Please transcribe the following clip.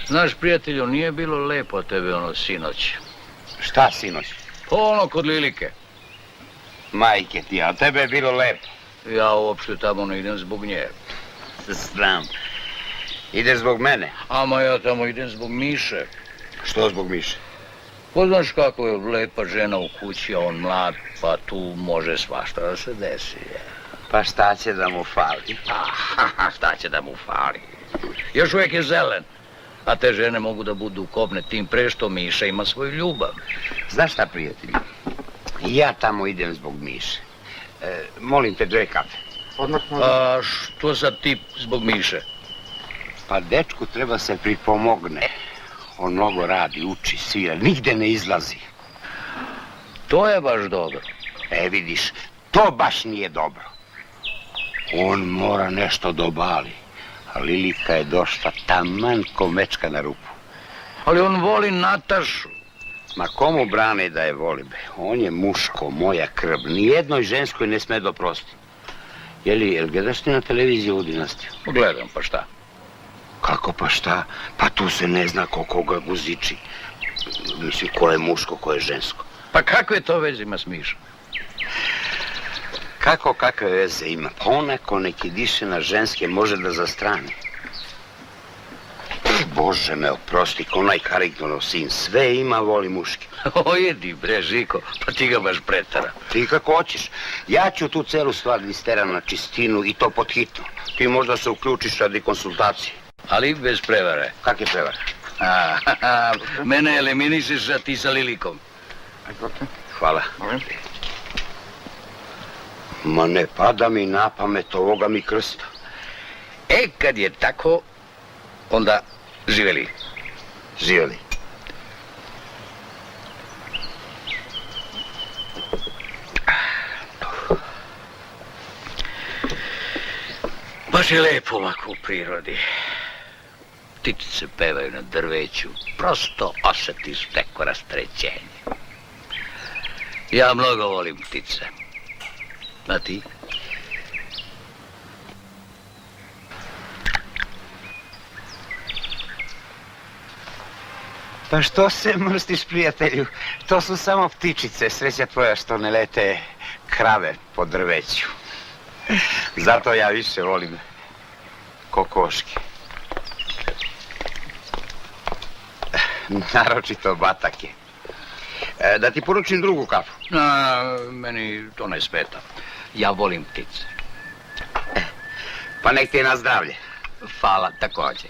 Znaš, prijatelju, nije bilo lepo tebe ono sinoć. Šta sinoć? Pa ono kod Lilike. Majke ti, a tebe je bilo lepo. Ja uopšte tamo ne idem zbog nje. Znam. Ideš zbog mene? Ama ja tamo idem zbog Miše. Što zbog Miše? Pa znaš kako je lepa žena u kući, a on mlad, pa tu može svašta da se desi. Pa šta će da mu fali? Šta će da mu fali? Još uvijek je zelen. A te žene mogu da budu kobne tim pre što Miša ima svoju ljubav. Znaš šta, prijatelji? Ja tamo idem zbog Miše. Molim te, 2 kafe. Odmah možda. A što sad ti zbog Miše? Pa dečku treba se pripomogne. On mnogo radi, uči, svira, nigde ne izlazi. To je baš dobro. Vidiš, to baš nije dobro. On mora nešto da obali. A Lilika je došla taman ko mečka na rupu. Ali on voli Natašu. Ma komu brane da je voli, be? On je muško, moja krv. Nijednoj ženskoj ne sme doprosti. Jel gledaš ti na televiziju u Dinastiju? Gledam, pa šta? Kako pa šta? Pa tu se ne zna ko koga guziči. Mislim, ko je muško, ko je žensko. Pa kakve to veze ima s Mišom? Kakve veze ima? Pa onako neki diše na ženske može da zastrani. Bože me oprosti, ko onaj Carringtonov sin, sve ima, voli muške. Ojedi bre, Žiko, pa ti ga baš pretara. Ti kako hoćeš. Ja ću tu celu stvar da isteram na čistinu i to pod hitno. Ti možda se uključiš radi konsultacije. Ali bez prevare. Kak je prevara? Mene eliminišeš, a ti sa Lilikom. Ajde. Hvala. Molim. Ma ne pada mi na pamet ovoga mi krsta. Kad je tako, onda živeli. Živjeli. Baš je lepo ovako u prirodi. Ptičice pevaju na drveću. Prosto osjetiš neko rasterećenje. Ja mnogo volim ptice. A ti? Pa što se mrstiš, prijatelju? To su samo ptičice, sreća tvoja što ne lete krave po drveću. Zato ja više volim kokoške. Naročito batake. Da ti poručim drugu kafu? Meni to ne smeta. Ja volim ptice. Pa nek ti je na zdravlje. Hvala također.